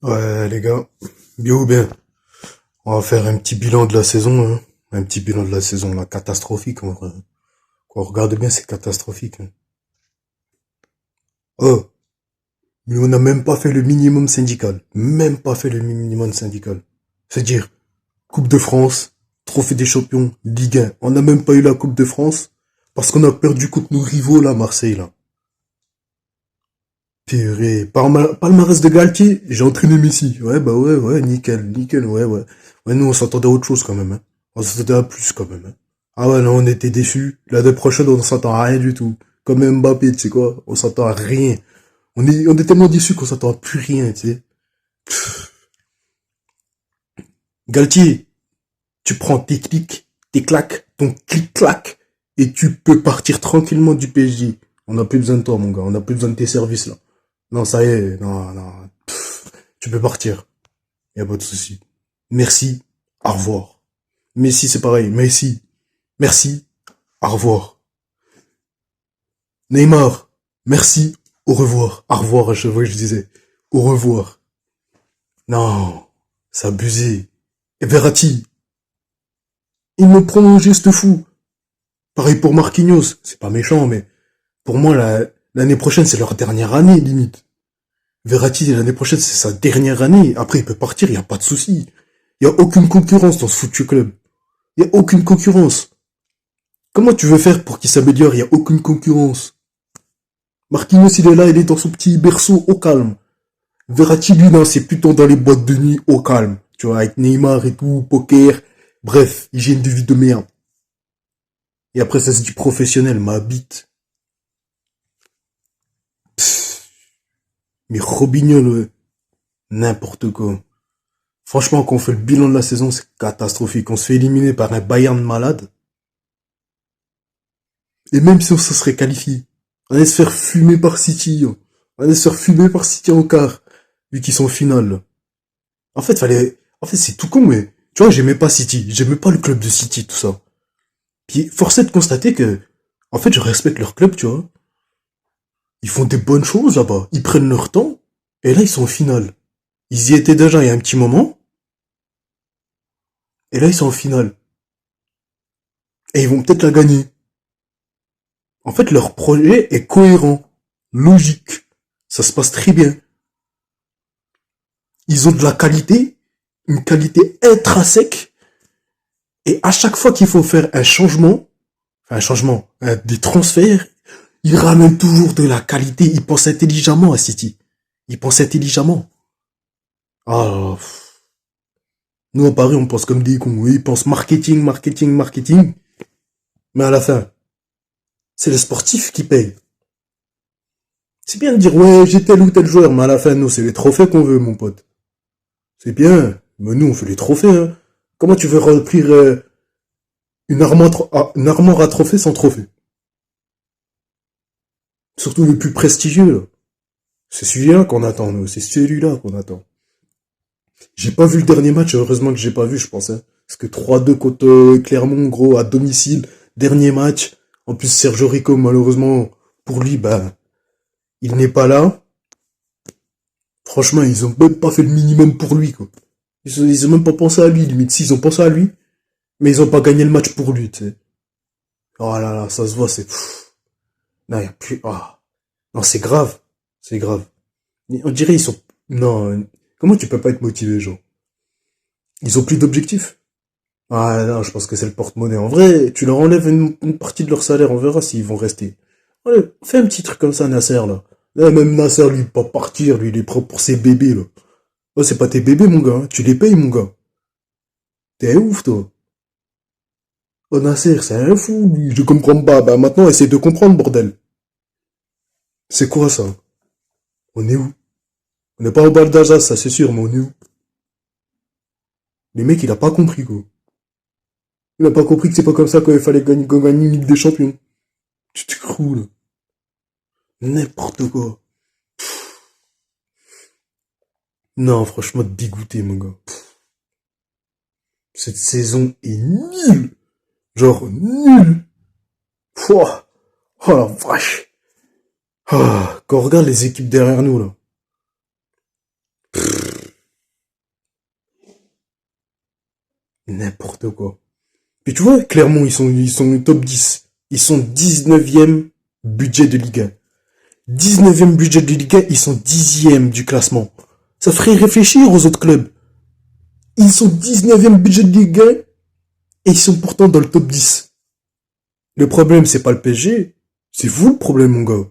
Ouais, les gars, bien ou bien, on va faire un petit bilan de la saison, hein. Un petit bilan de la saison, là, catastrophique, en vrai. Quand on regarde bien, c'est catastrophique, hein. Oh, mais on n'a même pas fait le minimum syndical. Même pas fait le minimum syndical. C'est-à-dire, Coupe de France, Trophée des Champions, Ligue 1. On n'a même pas eu la Coupe de France parce qu'on a perdu contre nos rivaux, là, Marseille, là. Purée. Palmarès de Galtier, j'ai entraîné Messi. Ouais, bah ouais, ouais, nickel, nickel, ouais, ouais. Ouais, nous, on s'attendait à autre chose quand même, hein. On s'attendait à plus quand même, hein. Ah ouais, là, on était déçus. L'année prochaine, on s'attend à rien du tout. Comme Mbappé, tu sais quoi, on s'attend à rien. On est tellement déçus qu'on s'attend à plus rien, tu sais. Galtier, tu prends tes clics, tes claques, ton clic-clac, et tu peux partir tranquillement du PSG. On n'a plus besoin de toi, mon gars. On n'a plus besoin de tes services, là. Non, ça y est, non, non. Tu peux partir. Y a pas de souci. Merci. Au revoir. Messi, c'est pareil. Messi. Merci. Au revoir. Neymar. Merci. Au revoir. Au revoir à chaque fois que je disais. Au revoir. Non. C'est abusé. Et Verratti. Ils m'ont prolongé, ce fou. Pareil pour Marquinhos. C'est pas méchant, mais pour moi, l'année prochaine, c'est leur dernière année, limite. Verratti, l'année prochaine, c'est sa dernière année. Après, il peut partir, il n'y a pas de souci. Il n'y a aucune concurrence dans ce foutu club. Il n'y a aucune concurrence. Comment tu veux faire pour qu'il s'améliore? Il n'y a aucune concurrence. Marquinhos, il est là, il est dans son petit berceau au calme. Verratti, lui, non, c'est plutôt dans les boîtes de nuit au calme. Tu vois, avec Neymar et tout, poker. Bref, hygiène de vie de merde. Et après, ça, c'est du professionnel, ma bite. Mais Robinho, n'importe quoi. Franchement, quand on fait le bilan de la saison, c'est catastrophique. On se fait éliminer par un Bayern malade. Et même si on se serait qualifié, on allait se faire fumer par City, hein. On allait se faire fumer par City en quart, vu qu'ils sont en finale. En fait, c'est tout con, mais, tu vois, j'aimais pas City. J'aimais pas le club de City, tout ça. Puis, force est de constater que, en fait, je respecte leur club, tu vois. Ils font des bonnes choses là-bas. Ils prennent leur temps. Et là, ils sont en finale. Ils y étaient déjà il y a un petit moment. Et là, ils sont en finale. Et ils vont peut-être la gagner. En fait, leur projet est cohérent. Logique. Ça se passe très bien. Ils ont de la qualité. Une qualité intrinsèque. Et à chaque fois qu'il faut faire un changement, des transferts, ils ramènent toujours de la qualité. Ils pensent intelligemment à City. Ils pensent intelligemment. Ah, nous à Paris, on pense comme des cons. Ils pensent marketing, marketing, marketing. Mais à la fin, c'est le sportif qui paye. C'est bien de dire, ouais, j'ai tel ou tel joueur, mais à la fin, nous, c'est les trophées qu'on veut, mon pote. C'est bien, mais nous, on fait les trophées, hein. Comment tu veux remplir une armoire à trophées sans trophée? Surtout le plus prestigieux, là. C'est celui-là qu'on attend, nous. C'est celui-là qu'on attend. J'ai pas vu le dernier match, heureusement que j'ai pas vu, je pense, hein. Parce que 3-2 contre Clermont, gros, à domicile, dernier match. En plus, Sergio Rico, malheureusement, pour lui, bah, il n'est pas là. Franchement, ils ont même pas fait le minimum pour lui, quoi. Ils ont même pas pensé à lui, limite. Si, ils ont pensé à lui, mais ils ont pas gagné le match pour lui, tu sais. Oh là là, ça se voit, c'est... Non, y a plus... Ah. Non, c'est grave. C'est grave. On dirait ils sont... Non, comment tu peux pas être motivé, genre? Ils ont plus d'objectifs. Ah non, je pense que c'est le porte-monnaie. En vrai, tu leur enlèves une partie de leur salaire, on verra s'ils vont rester. Allez, fais un petit truc comme ça, Nasser, là. Là, même Nasser, lui, il peut pas partir, lui, il est propre pour ses bébés, là. Oh, c'est pas tes bébés, mon gars, hein. Tu les payes, mon gars. T'es ouf, toi. Oh, Nasser, c'est un fou, lui. Je comprends pas. Bah, maintenant, essaye de comprendre, bordel. C'est quoi, ça? On est où? On n'est pas au bal d'Alsace, ça, c'est sûr, mais on est où? Le mec, il a pas compris, quoi. Il a pas compris que c'est pas comme ça qu'il fallait gagner une Ligue des Champions. Tu te crous, là. N'importe quoi. Non, franchement, dégoûté, mon gars. Cette saison est nulle. Genre, nulle. Pouah. Oh la vache. Ah, quand on regarde les équipes derrière nous, là. N'importe quoi. Puis tu vois, Clermont, ils sont top 10. Ils sont 19e budget de Ligue 1. 19e budget de Ligue 1, ils sont 10e du classement. Ça ferait réfléchir aux autres clubs. Ils sont 19e budget de Ligue 1 et ils sont pourtant dans le top 10. Le problème, c'est pas le PSG, c'est vous le problème, mon gars.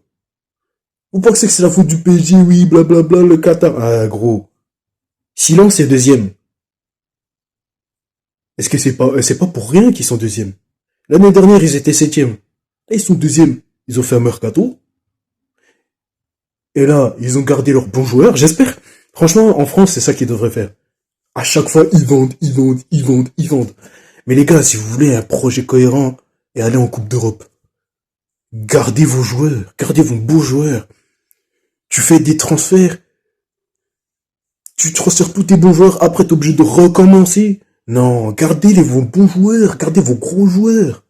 Vous pensez que c'est la faute du PSG, oui, blablabla, le Qatar. Ah, gros. Silence est deuxième. Est-ce que c'est pas pour rien qu'ils sont deuxième? L'année dernière, ils étaient septième. Là, ils sont deuxième. Ils ont fait un mercato. Et là, ils ont gardé leurs bons joueurs. J'espère. Franchement, en France, c'est ça qu'ils devraient faire. À chaque fois, ils vendent, ils vendent, ils vendent, ils vendent. Mais les gars, si vous voulez un projet cohérent et aller en Coupe d'Europe, gardez vos joueurs, gardez vos beaux joueurs. Tu fais des transferts, tu transfères tous tes bons joueurs, après t'es obligé de recommencer. Non, gardez vos bons joueurs, gardez vos gros joueurs.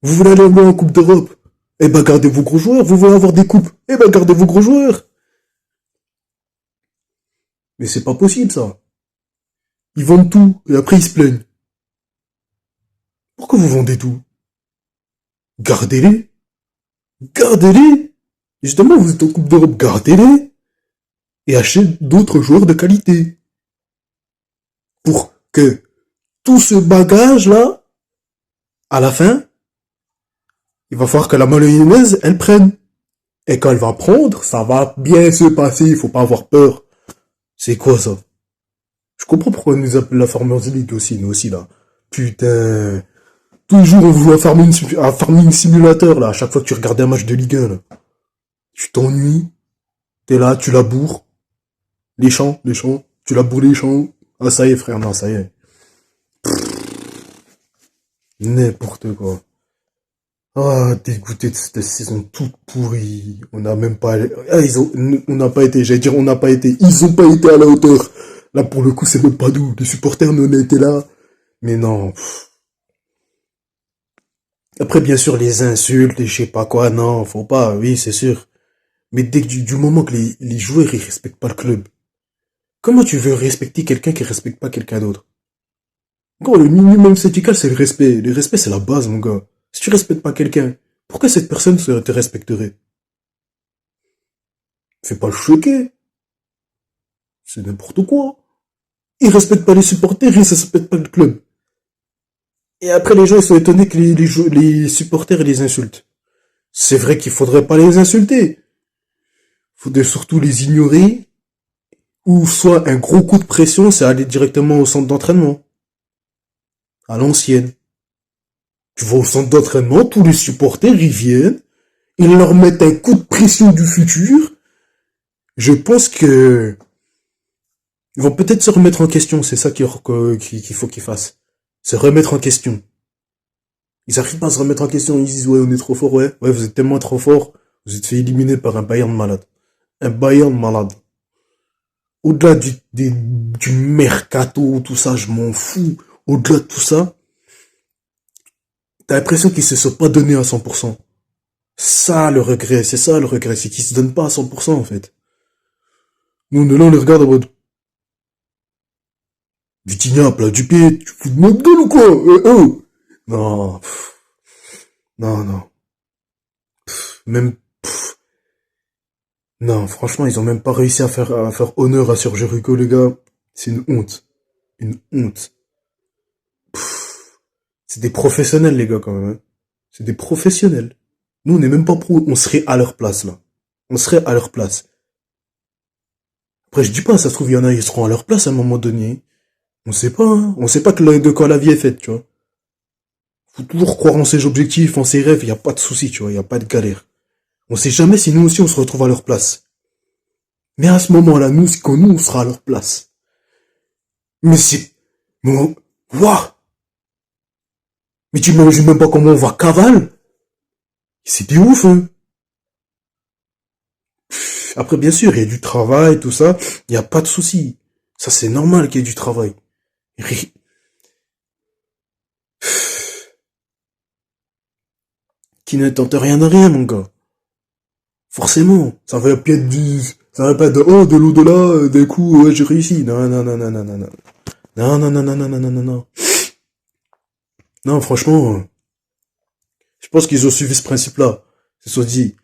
Vous voulez aller loin en Coupe d'Europe? Eh ben, gardez vos gros joueurs. Vous voulez avoir des coupes? Eh ben, gardez vos gros joueurs. Mais c'est pas possible, ça. Ils vendent tout, et après ils se plaignent. Pourquoi vous vendez tout? Gardez-les. Gardez-les. Justement, vous êtes en Coupe d'Europe, gardez-les. Et achetez d'autres joueurs de qualité. Pour que tout ce bagage-là, à la fin, il va falloir que la mayonnaise, elle prenne. Et quand elle va prendre, ça va bien se passer, il faut pas avoir peur. C'est quoi ça? Je comprends pourquoi on nous appelle la Farmers League aussi, nous aussi là. Putain. Toujours on joue à Farming Simulator là, à chaque fois que tu regardes un match de Ligue 1 là. Tu t'ennuies, t'es là, tu laboures. Les champs, tu laboures les champs. Ah ça y est frère, non ça y est. N'importe quoi. Ah, dégoûté de cette saison toute pourrie. On n'a même pas, ah, on n'a pas été, j'allais dire on n'a pas été, ils ont pas été à la hauteur. Là, pour le coup, c'est même pas nous. Les supporters, nous, on a été là. Mais non. Après, bien sûr, les insultes, et je sais pas quoi, non, faut pas, oui, c'est sûr. Mais dès que du moment que les joueurs, ils respectent pas le club, comment tu veux respecter quelqu'un qui respecte pas quelqu'un d'autre? Gros, le minimum syndical, c'est le respect. Le respect, c'est la base, mon gars. Si tu respectes pas quelqu'un, pourquoi cette personne te respecterait? Fais pas le choquer. C'est n'importe quoi. Ils respectent pas les supporters, ils respectent pas le club. Et après, les gens, ils sont étonnés que les supporters les insultent. C'est vrai qu'il faudrait pas les insulter. Faudrait surtout les ignorer. Ou soit un gros coup de pression, c'est aller directement au centre d'entraînement. À l'ancienne. Tu vas au centre d'entraînement, tous les supporters, ils viennent. Ils leur mettent un coup de pression du futur. Je pense que ils vont peut-être se remettre en question. C'est ça qu'il faut qu'ils fassent. Se remettre en question. Ils arrivent pas à se remettre en question. Ils disent, ouais, on est trop fort, ouais. Ouais, vous êtes tellement trop fort. Vous êtes fait éliminer par un Bayern malade. Un Bayern malade. Au-delà du mercato, tout ça, je m'en fous. Au-delà de tout ça, t'as l'impression qu'ils se sont pas donnés à 100%. Ça, le regret, c'est ça le regret, c'est qu'ils se donnent pas à 100% en fait. Nous, on est là, on les regarde en mode, Vitinha, plat du pied, tu fous de notre gueule ou quoi? Oh! Non, non, non. Même, non, franchement, ils ont même pas réussi à faire honneur à Sergio Rico, les gars. C'est une honte. Une honte. C'est des professionnels, les gars, quand même. Hein. C'est des professionnels. Nous, on n'est même pas pro, on serait à leur place, là. On serait à leur place. Après, je dis pas, ça se trouve, il y en a, ils seront à leur place à un moment donné. On sait pas, hein. On sait pas de quoi la vie est faite, tu vois. Faut toujours croire en ses objectifs, en ses rêves, y a pas de souci, tu vois, y a pas de galère. On sait jamais si nous aussi on se retrouve à leur place. Mais à ce moment-là, quand nous, on sera à leur place. Mais c'est, mais waouh! Mais tu imagines même pas comment on va cavale? C'est des ouf, hein. Après, bien sûr, il y a du travail, tout ça. Il y a pas de souci. Ça, c'est normal qu'il y ait du travail. Qui ne tente rien à rien, mon gars. Forcément. Ça va pas être de, oh, de l'au-delà, d'un coup, ouais, j'ai réussi. Non, non, non, non, non, non, non. Non, non, non, non, non, non, non, non, non. Non, franchement, je pense qu'ils ont suivi ce principe-là. Ils se sont dit,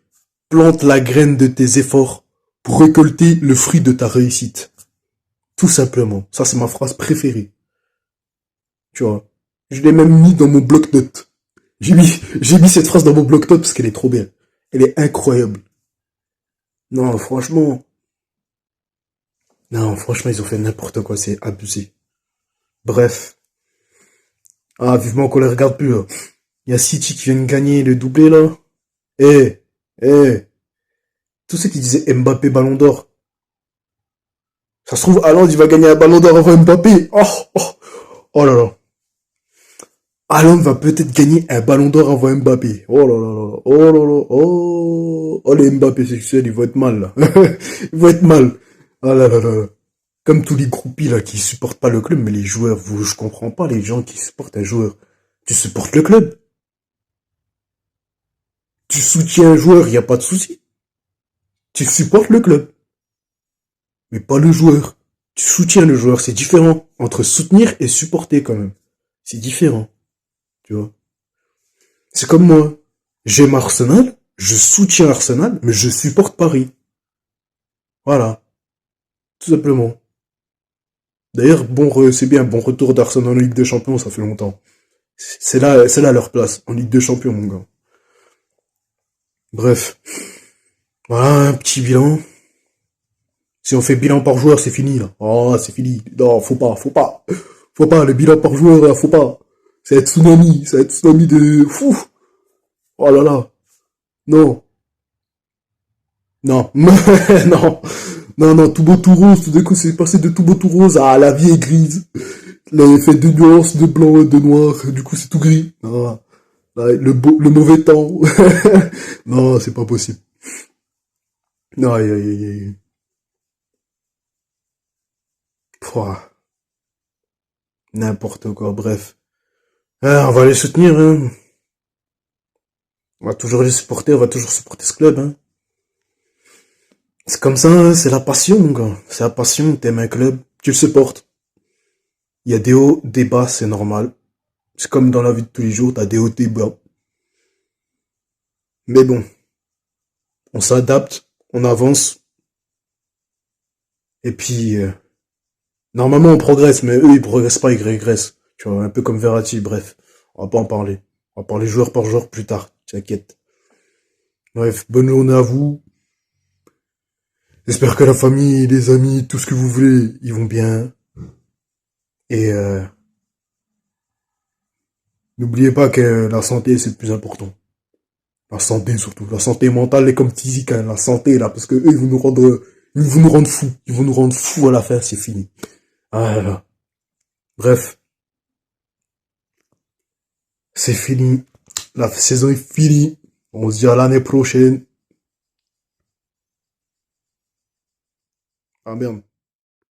plante la graine de tes efforts pour récolter le fruit de ta réussite. Tout simplement. Ça, c'est ma phrase préférée. Tu vois. Je l'ai même mis dans mon bloc-notes. J'ai mis cette phrase dans mon bloc-notes parce qu'elle est trop bien. Elle est incroyable. Non, franchement. Non, franchement, ils ont fait n'importe quoi. C'est abusé. Bref. Ah, vivement qu'on les regarde plus, là. Il y a City qui vient de gagner le doublé, là. Eh, eh. Tous ceux qui disaient Mbappé Ballon d'Or. Ça se trouve, Haaland, il va gagner un Ballon d'Or avant Mbappé. Oh, oh, oh là là. Haaland va peut-être gagner un Ballon d'Or avant Mbappé. Oh là là là. Oh là là. Oh. Oh les Mbappé sexuels, ils vont être mal, là. Ils vont être mal. Ah là là là. Comme tous les groupies, là, qui supportent pas le club, mais les joueurs, je comprends pas les gens qui supportent un joueur. Tu supportes le club. Tu soutiens un joueur, y a pas de souci. Tu supportes le club. Mais pas le joueur. Tu soutiens le joueur, c'est différent. Entre soutenir et supporter, quand même. C'est différent. Tu vois. C'est comme moi. J'aime Arsenal, je soutiens Arsenal, mais je supporte Paris. Voilà. Tout simplement. D'ailleurs, c'est bien, bon retour d'Arsenal en Ligue des Champions, ça fait longtemps. C'est là leur place, en Ligue des Champions, mon gars. Bref. Voilà, un petit bilan. Si on fait bilan par joueur, c'est fini, là. Oh, c'est fini. Non, faut pas, faut pas. Faut pas, le bilan par joueur, là, faut pas. C'est un tsunami de... Fou. Oh là là. Non. Non. Non. Non, non, tout beau tout rose, tout d'un coup c'est passé de tout beau tout rose à la vie est grise. Les effets de nuances, de blanc et de noir, du coup c'est tout gris. Non, le mauvais temps. Non, c'est pas possible. Non, aïe, aïe, aïe, aïe. Pouah, n'importe quoi, bref. Ah, on va les soutenir, hein. On va toujours les supporter, on va toujours supporter ce club, hein. C'est comme ça, hein, c'est la passion, mon gars. C'est la passion, t'aimes un club, tu le supportes. Il y a des hauts, des bas, c'est normal. C'est comme dans la vie de tous les jours, t'as des hauts, des bas. Mais bon, on s'adapte, on avance, et puis normalement on progresse, mais eux ils progressent pas, ils régressent. Tu vois, un peu comme Verratti, bref, on va pas en parler. On va parler joueur par joueur plus tard, t'inquiète. Bref, bonne journée à vous. J'espère que la famille, les amis, tout ce que vous voulez, ils vont bien. Et n'oubliez pas que la santé c'est le plus important. La santé surtout, la santé mentale est comme physique, hein, la santé là, parce que eux ils vont nous rendre fous, ils vont nous rendre fous à la fin, c'est fini. Ah là là. Bref, c'est fini. La saison est finie. On se dit à l'année prochaine. Ah merde.